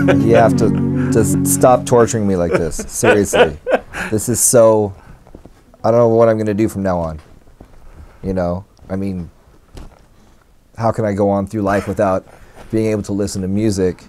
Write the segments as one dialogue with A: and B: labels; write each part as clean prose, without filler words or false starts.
A: You have to just stop torturing me like this. Seriously. This is so... I don't know what I'm going to do from now on. You know? I mean, how can I go on through life without being able to listen to music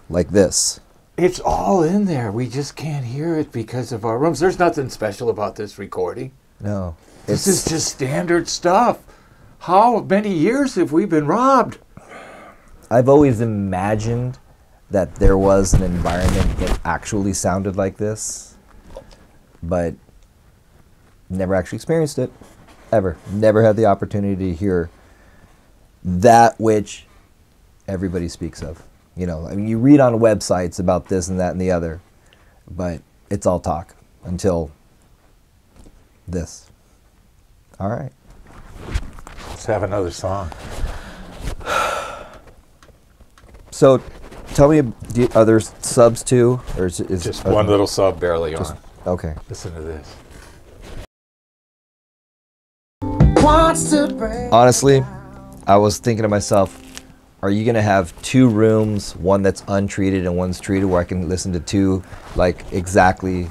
A: like this?
B: It's all in there. We just can't hear it because of our rooms. There's nothing special about this recording.
A: No.
B: This is just standard stuff. How many years have we been robbed?
A: I've always imagined that there was an environment that actually sounded like this, but never actually experienced it, ever. Never had the opportunity to hear that which everybody speaks of. You know, I mean, you read on websites about this and that and the other, but it's all talk until this. All right.
B: Let's have another song.
A: So, tell me, are there subs too, or is
B: just one little sub barely on?
A: Okay.
B: Listen to this.
A: Honestly, I was thinking to myself, are you gonna have two rooms, one that's untreated and one's treated, where I can listen to two, like exactly,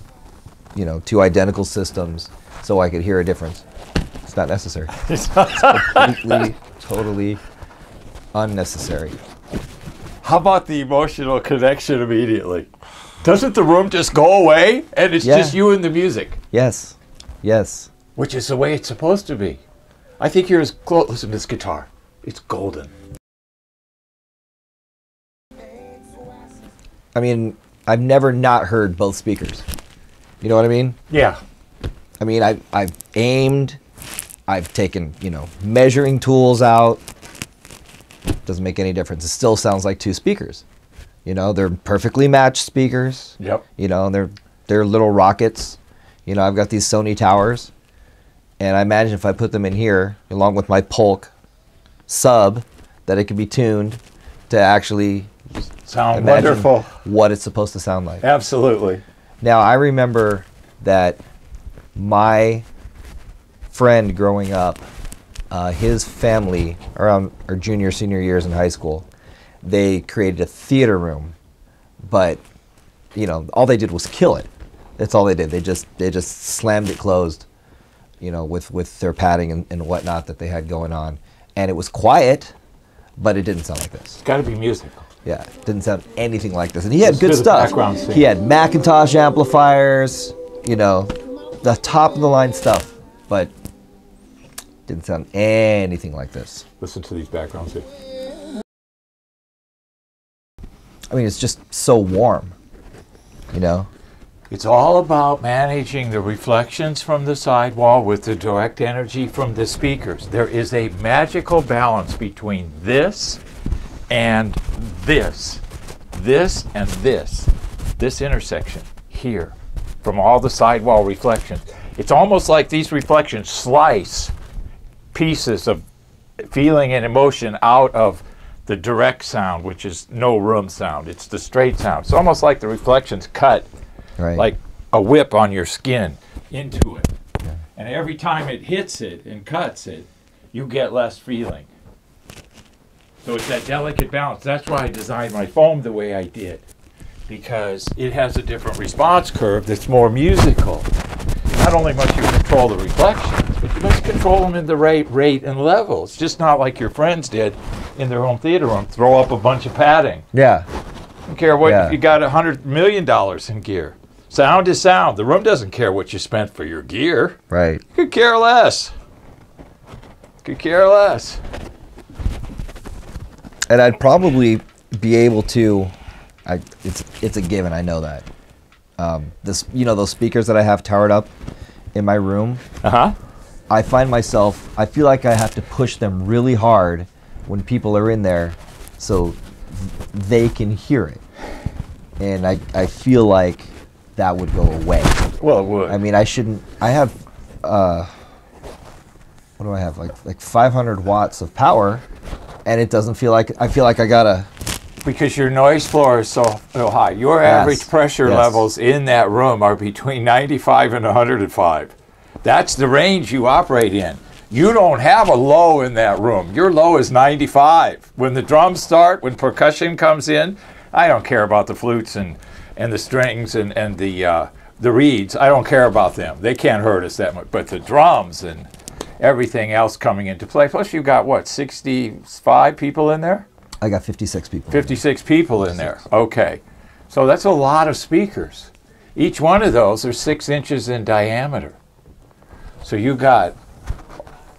A: you know, two identical systems, so I could hear a difference? It's not necessary. It's completely, totally unnecessary.
B: How about the emotional connection immediately? Doesn't the room just go away and it's just you and the music?
A: Yes. Yes.
B: Which is the way it's supposed to be. I think you're as close. Listen to this guitar. It's golden.
A: I mean, I've never not heard both speakers. You know what I mean?
B: Yeah.
A: I mean, I've aimed, I've taken, you know, measuring tools out. Doesn't make any difference. It still sounds like two speakers. You know, they're perfectly matched speakers.
B: Yep.
A: You know, they're little rockets. You know, I've got these Sony towers, and I imagine if I put them in here, along with my Polk sub, that it could be tuned to actually
B: sound wonderful.
A: What it's supposed to sound like.
B: Absolutely.
A: Now, I remember that my friend growing up, his family, around our junior, senior years in high school, they created a theater room, but, you know, all they did was kill it. That's all they did. They just slammed it closed, you know, with their padding and whatnot that they had going on. And it was quiet, but it didn't sound like this.
B: It's got to be musical.
A: Yeah, it didn't sound anything like this. And he had good stuff. He had Macintosh amplifiers, you know, the top of the line stuff, but didn't sound anything like this.
B: Listen to these backgrounds here.
A: I mean, it's just so warm, you know?
B: It's all about managing the reflections from the sidewall with the direct energy from the speakers. There is a magical balance between this and this and this intersection here from all the sidewall reflections. It's almost like these reflections slice pieces of feeling and emotion out of the direct sound, which is no room sound. It's the straight sound. It's almost like the reflections cut like a whip on your skin into it. Yeah. And every time it hits it and cuts it, you get less feeling. So it's that delicate balance. That's why I designed my foam the way I did, because it has a different response curve that's more musical. Not only must you control the reflections, but you must control them in the rate and level. It's just not like your friends did in their home theater room. Throw up a bunch of padding.
A: Yeah.
B: I don't care what, if you got $100 million in gear. Sound is sound. The room doesn't care what you spent for your gear.
A: Right.
B: Could care less. Could care less.
A: And I'd probably be able to, it's a given, I know that. This, you know, those speakers that I have towered up in my room, I find myself, I feel like I have to push them really hard when people are in there so they can hear it. And I feel like that would go away.
B: Well, it would.
A: I mean, I shouldn't, I have, what do I have, like 500 watts of power, and it doesn't feel like, I feel like I gotta.
B: Because your noise floor is so high. Your average pressure levels in that room are between 95 and 105. That's the range you operate in. You don't have a low in that room. Your low is 95. When the drums start, when percussion comes in, I don't care about the flutes and the strings and the reeds. I don't care about them. They can't hurt us that much. But the drums and everything else coming into play. Plus, you got what, 65 people in there?
A: I got 56 people.
B: 56 people in there. Okay. So that's a lot of speakers. Each one of those are 6 inches in diameter. So you got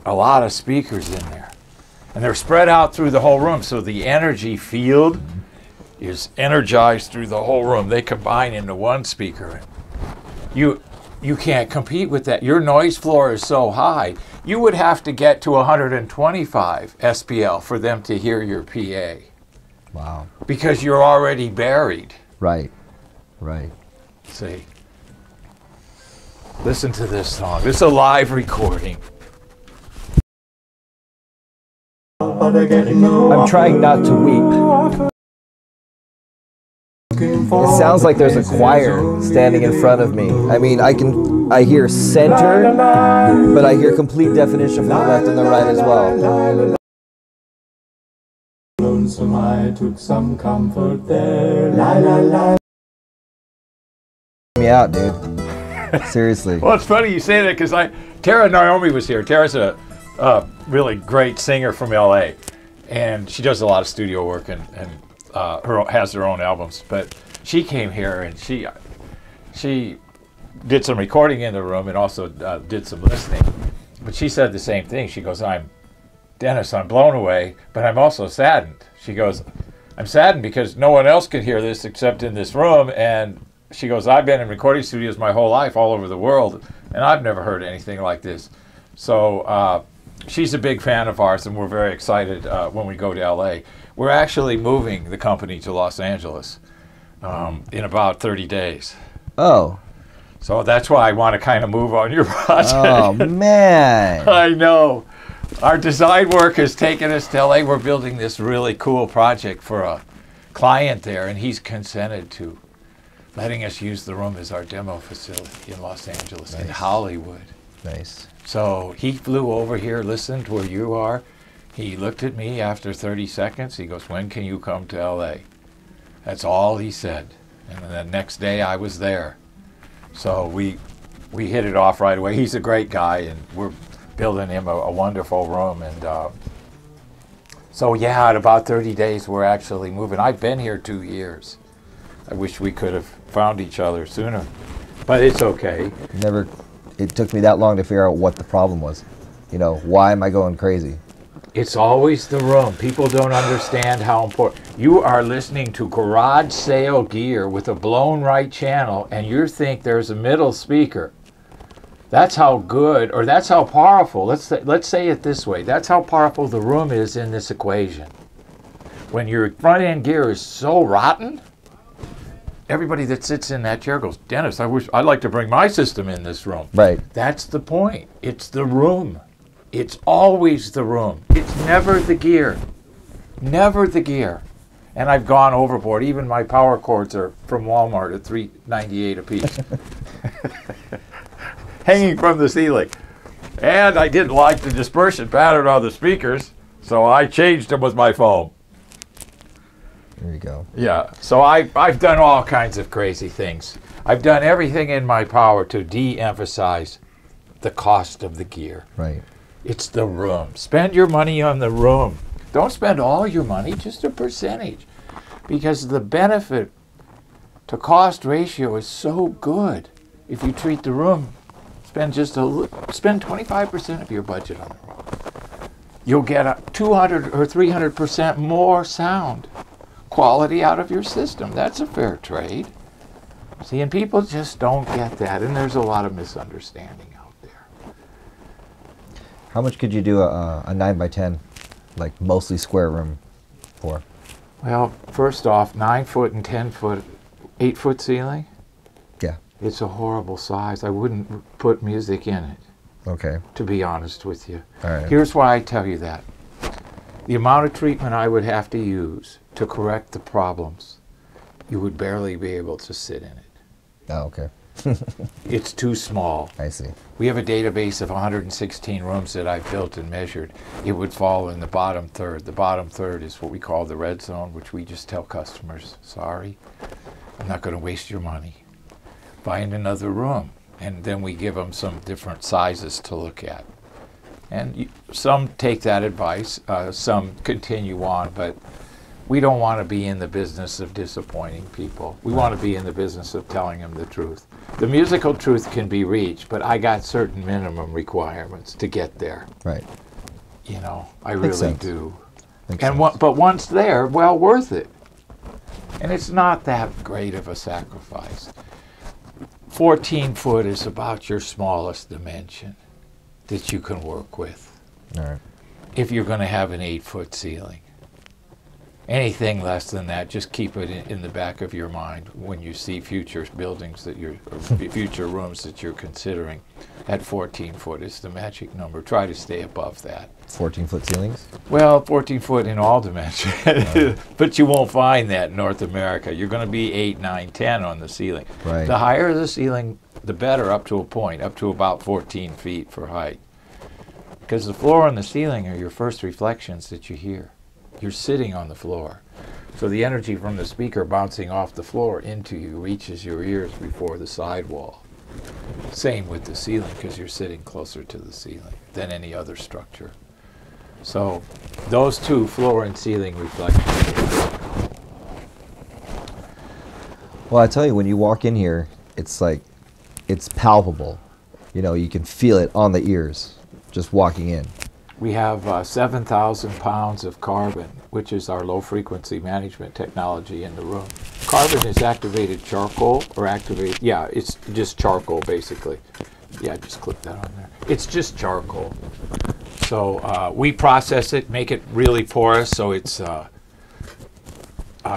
B: a lot of speakers in there. And they're spread out through the whole room. So the energy field is energized through the whole room. They combine into one speaker. You can't compete with that. Your noise floor is so high. You would have to get to 125 SPL for them to hear your PA.
A: Wow.
B: Because you're already buried.
A: Right. Right.
B: See. Listen to this song. This is a live recording.
A: I'm trying not to weep. It sounds like there's a choir standing in front of me. I mean, I hear center, but I hear complete definition from the left and the right as well.
C: Lonesome, I took some comfort there. La la la.
A: Me out, dude. Seriously.
B: Well, it's funny you say that because Tara Naomi was here. Tara's a really great singer from LA, and she does a lot of studio work and has her own albums. But she came here and she did some recording in the room and also did some listening. But she said the same thing. She goes, Dennis, I'm blown away, but I'm also saddened. She goes, I'm saddened because no one else can hear this except in this room. And she goes, I've been in recording studios my whole life all over the world, and I've never heard anything like this. So she's a big fan of ours, and we're very excited when we go to LA. We're actually moving the company to Los Angeles in about 30 days.
A: Oh.
B: So that's why I want to kind of move on your project.
A: Oh, man.
B: I know. Our design work has taken us to LA. We're building this really cool project for a client there, and he's consented to letting us use the room as our demo facility in Los Angeles,
A: Nice.
B: in Hollywood.
A: Nice.
B: So he flew over here, listened where you are. He looked at me after 30 seconds. He goes, when can you come to LA? That's all he said. And then the next day I was there. So we hit it off right away. He's a great guy, and we're building him a wonderful room. And so yeah, in about 30 days we're actually moving. I've been here 2 years. I wish we could have found each other sooner, but it's okay.
A: It took me that long to figure out what the problem was. You know, why am I going crazy?
B: It's always the room. People don't understand how important. You are listening to garage sale gear with a blown right channel, and you think there's a middle speaker. That's how good, or that's how powerful. Let's say it this way. That's how powerful the room is in this equation. When your front end gear is so rotten, everybody that sits in that chair goes, Dennis, I'd like to bring my system in this room.
A: Right.
B: That's the point. It's the room. It's always the room. It's never the gear. Never the gear. And I've gone overboard. Even my power cords are from Walmart at $3.98 a piece. Hanging from the ceiling. And I didn't like the dispersion pattern on the speakers, so I changed them with my foam.
A: There you go.
B: Yeah, so I've done all kinds of crazy things. I've done everything in my power to de-emphasize the cost of the gear.
A: Right.
B: It's the room. Spend your money on the room. Don't spend all your money, just a percentage. Because the benefit to cost ratio is so good. If you treat the room, spend 25% of your budget on the room. You'll get a 200 or 300% more sound quality out of your system. That's a fair trade. See, and people just don't get that, and there's a lot of misunderstanding out there.
A: How much could you do a 9x10, like mostly square room for?
B: Well, first off, 9 foot and 10 foot, 8 foot ceiling.
A: Yeah.
B: It's a horrible size. I wouldn't put music in it,
A: Okay.
B: to be honest with you.
A: All right.
B: Here's why I tell you that. The amount of treatment I would have to use to correct the problems, you would barely be able to sit in it.
A: Oh, okay.
B: It's too small.
A: I see.
B: We have a database of 116 rooms that I've built and measured. It would fall in the bottom third. The bottom third is what we call the red zone, which we just tell customers, sorry, I'm not going to waste your money. Find another room. And then we give them some different sizes to look at. And some take that advice, some continue on, but we don't want to be in the business of disappointing people. We want to be in the business of telling them the truth. The musical truth can be reached, but I got certain minimum requirements to get there.
A: Right.
B: You know, I
A: Makes
B: really
A: sense.
B: do.
A: Makes
B: And
A: sense.
B: but once there, well, worth it. And it's not that great of a sacrifice. 14 foot is about your smallest dimension that you can work with
A: All right.
B: if you're going to have an 8-foot ceiling. Anything less than that, just keep it in the back of your mind when you see future buildings that you're, or future rooms that you're considering. At 14 foot is the magic number. Try to stay above that.
A: 14-foot ceilings?
B: Well, 14 foot in all dimensions, but you won't find that in North America. You're going to be 8, 9, 10 on the ceiling.
A: Right.
B: The higher the ceiling, the better, up to a point, up to about 14 feet for height. Because the floor and the ceiling are your first reflections that you hear. You're sitting on the floor. So the energy from the speaker bouncing off the floor into you reaches your ears before the sidewall. Same with the ceiling, because you're sitting closer to the ceiling than any other structure. So those two, floor and ceiling reflections.
A: Well, I tell you, when you walk in here, it's like, it's palpable. You know, you can feel it on the ears just walking in.
B: We have 7,000 pounds of carbon, which is our low-frequency management technology in the room. Carbon is activated charcoal, or activated, yeah, it's just charcoal, basically. Yeah, just click that on there. It's just charcoal. So we process it, make it really porous, so it's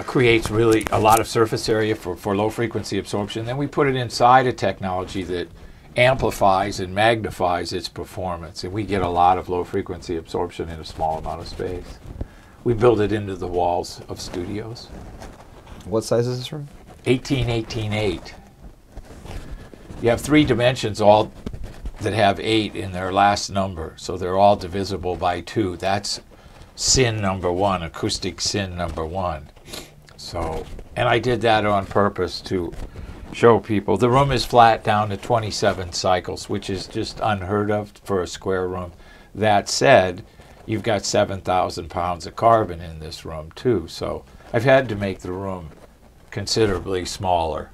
B: creates really a lot of surface area for low-frequency absorption. Then we put it inside a technology that amplifies and magnifies its performance, and we get a lot of low frequency absorption in a small amount of space. We build it into the walls of studios.
A: What size is this room?
B: 18, 18, 8. You have 3 dimensions all that have 8 in their last number, so they're all divisible by 2. That's sin number 1, acoustic sin number 1. So, and I did that on purpose to show people. The room is flat down to 27 cycles, which is just unheard of for a square room. That said, you've got 7,000 pounds of carbon in this room too, so I've had to make the room considerably smaller.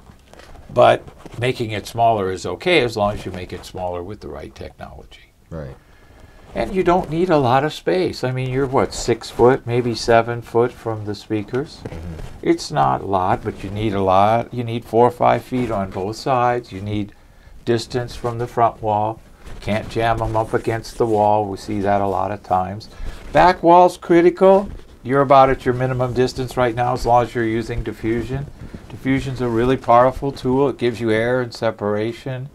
B: But making it smaller is okay as long as you make it smaller with the right technology.
A: Right.
B: And you don't need a lot of space. I mean, you're what, 6 foot, maybe 7 foot from the speakers? It's not a lot, but you need a lot. You need 4 or 5 feet on both sides. You need distance from the front wall. Can't jam them up against the wall. We see that a lot of times. Back wall's critical. You're about at your minimum distance right now as long as you're using diffusion. Diffusion's a really powerful tool. It gives you air and separation.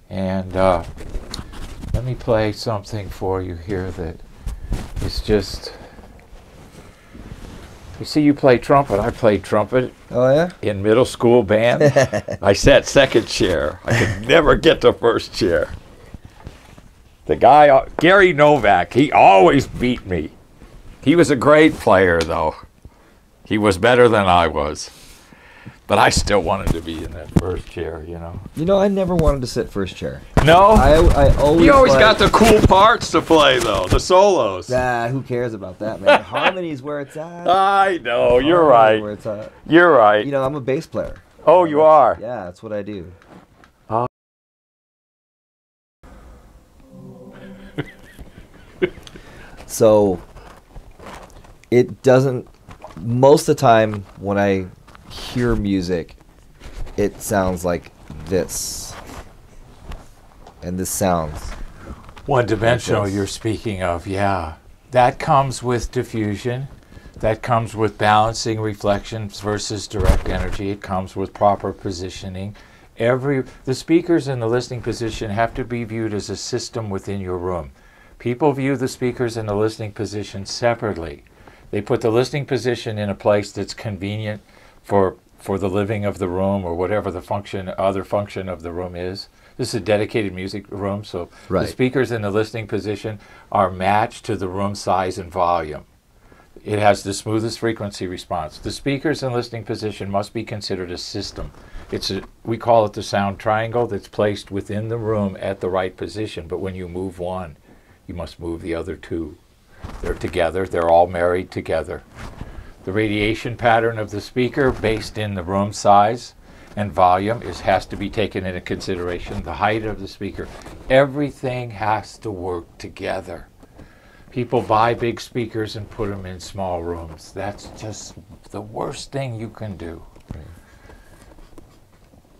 B: And let me play something for you here that is just... You see, you play trumpet. I played trumpet
A: Oh, yeah?
B: in middle school band. I sat second chair. I could never get to first chair. The guy, Gary Novak, he always beat me. He was a great player, though. He was better than I was. But I still wanted to be in that first chair, you know.
A: You know, I never wanted to sit first chair.
B: No?
A: I always
B: You always
A: like-
B: got the cool parts to play, though, the solos.
A: Nah, who cares about that, man? Harmony's where it's at.
B: I know, you're
A: Harmony's Where
B: right.
A: it's at.
B: You're right.
A: You know, I'm a bass player.
B: Oh, you are?
A: Yeah, that's what I do. So, it doesn't, most of the time when I hear music, it sounds like this. And this sounds.
B: One-dimensional
A: Yes.
B: you're speaking of, yeah. That comes with diffusion. That comes with balancing reflections versus direct energy. It comes with proper positioning. The speakers in the listening position have to be viewed as a system within your room. People view the speakers in the listening position separately. They put the listening position in a place that's convenient for for the living of the room or whatever the other function of the room is. This is a dedicated music room, so
A: Right.
B: the speakers in the listening position are matched to the room size and volume. It has the smoothest frequency response. The speakers in listening position must be considered a system. We call it the sound triangle that's placed within the room at the right position, but when you move one, you must move the other two. They're together, they're all married together. The radiation pattern of the speaker, based in the room size and volume, has to be taken into consideration. The height of the speaker. Everything has to work together. People buy big speakers and put them in small rooms. That's just the worst thing you can do.
A: Right.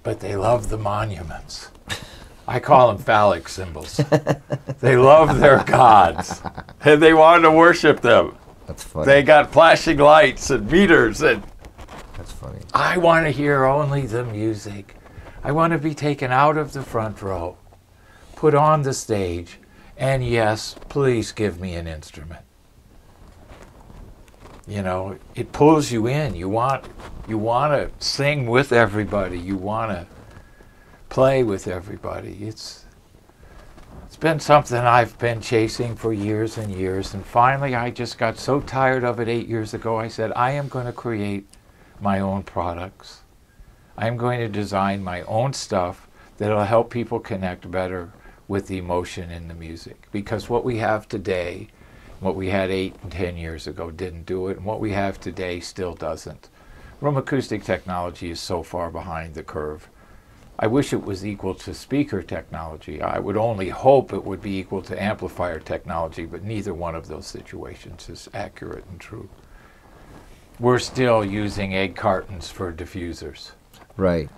B: But they love the monuments. I call them phallic symbols. They love their gods, and they want to worship them.
A: That's funny.
B: They got flashing lights and meters, and
A: That's funny.
B: I want to hear only the music. I want to be taken out of the front row, put on the stage, and yes, please give me an instrument. You know, it pulls you in. You want to sing with everybody. You want to play with everybody. It's been something I've been chasing for years and years, and finally I just got so tired of it 8 years ago. I said, I am going to create my own products. I am going to design my own stuff that'll help people connect better with the emotion in the music. Because what we have today, what we had 8 and 10 years ago didn't do it, and what we have today still doesn't. Room acoustic technology is so far behind the curve. I wish it was equal to speaker technology. I would only hope it would be equal to amplifier technology, but neither one of those situations is accurate and true. We're still using egg cartons for diffusers.
A: Right.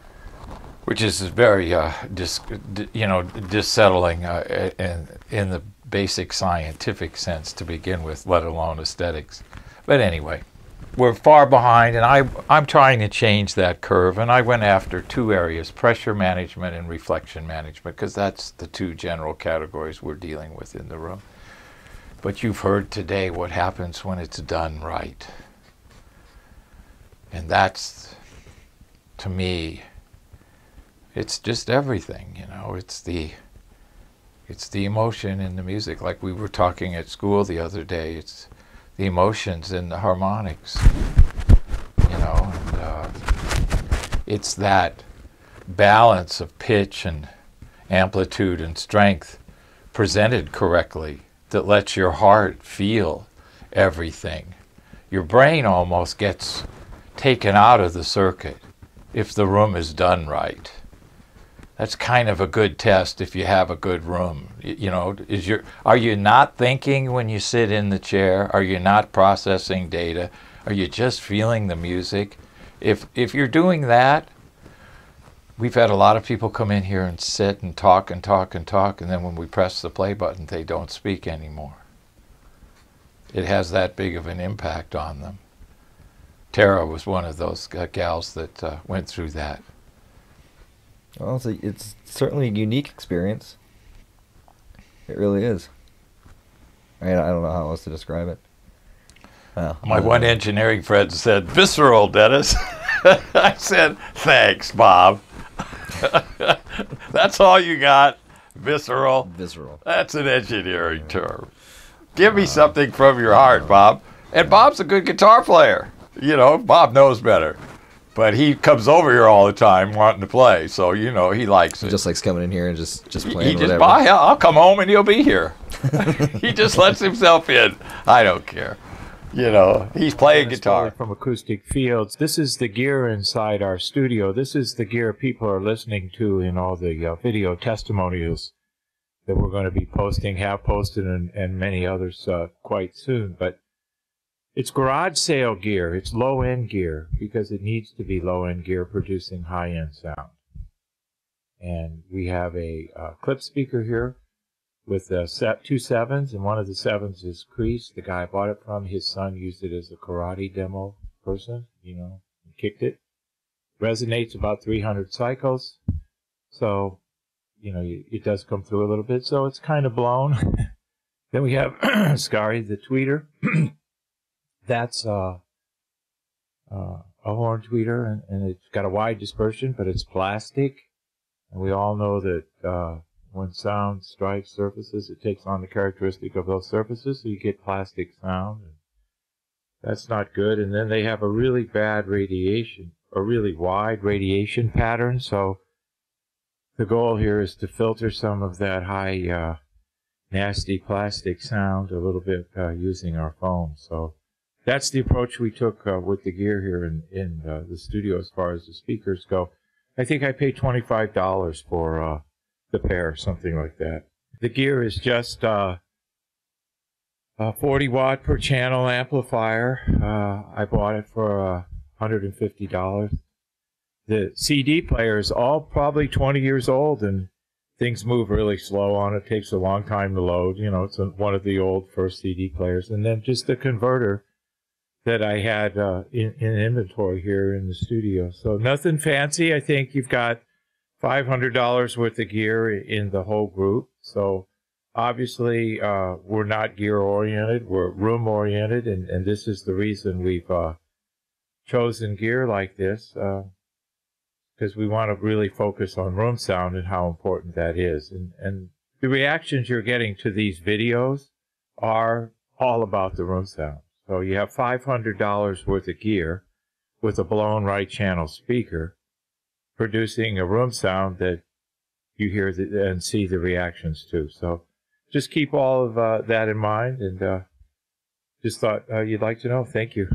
B: Which is very, dissettling in the basic scientific sense to begin with, let alone aesthetics. But anyway, we're far behind, and I'm trying to change that curve. And I went after 2 areas: pressure management and reflection management, because that's the 2 general categories we're dealing with in the room. But you've heard today what happens when it's done right, and that's, to me, it's just everything, you know. It's the emotion in the music, like we were talking at school the other day. It's the emotions in the harmonics, you know, and it's that balance of pitch and amplitude and strength presented correctly that lets your heart feel everything. Your brain almost gets taken out of the circuit if the room is done right. That's kind of a good test if you have a good room. You know, are you not thinking when you sit in the chair? Are you not processing data? Are you just feeling the music? If you're doing that, we've had a lot of people come in here and sit and talk and talk and talk, and then when we press the play button, they don't speak anymore. It has that big of an impact on them. Tara was one of those gals that went through that.
A: Well, it's certainly a unique experience. It really is. I don't know how else to describe it.
B: My one engineering friend said, "Visceral, Dennis." I said, "Thanks, Bob." That's all you got? Visceral?
A: Visceral.
B: That's an engineering term. Give me something from your heart, Bob. And Bob's a good guitar player. You know, Bob knows better. But he comes over here all the time wanting to play, so, you know, he likes it.
A: He just likes coming in here and just playing
B: He just,
A: whatever.
B: I'll come home and he'll be here. He just lets himself in. I don't care. You know, he's playing guitar.
D: From Acoustic Fields. This is the gear inside our studio. This is the gear people are listening to in all the video testimonials that we're going to be posting, have posted, and many others quite soon. But it's garage sale gear. It's low-end gear because it needs to be low-end gear producing high-end sound. And we have a clip speaker here with 2 7s, and one of the 7s is creased. The guy I bought it from, his son used it as a karate demo person, you know, and kicked it. Resonates about 300 cycles. So, you know, it does come through a little bit, so it's kind of blown. Then we have, Scary, the tweeter. That's a a horn tweeter, and it's got a wide dispersion, but it's plastic. And we all know that when sound strikes surfaces, it takes on the characteristic of those surfaces, so you get plastic sound. And that's not good. And then they have a really bad radiation, a really wide radiation pattern. So the goal here is to filter some of that high, nasty plastic sound a little bit using our phone. So that's the approach we took with the gear here in the studio as far as the speakers go. I think I paid $25 for the pair, something like that. The gear is just a 40 watt per channel amplifier. I bought it for $150. The CD player is all probably 20 years old, and things move really slow on it. It takes a long time to load. You know, it's one of the old first CD players. And then just the converter that I had in inventory here in the studio. So nothing fancy. I think you've got $500 worth of gear in the whole group. So obviously we're not gear-oriented. We're room-oriented, and this is the reason we've chosen gear like this, because we want to really focus on room sound and how important that is. And the reactions you're getting to these videos are all about the room sound. So you have $500 worth of gear with a blown right channel speaker producing a room sound that you hear and see the reactions to. So just keep all of that in mind, and just thought you'd like to know. Thank you.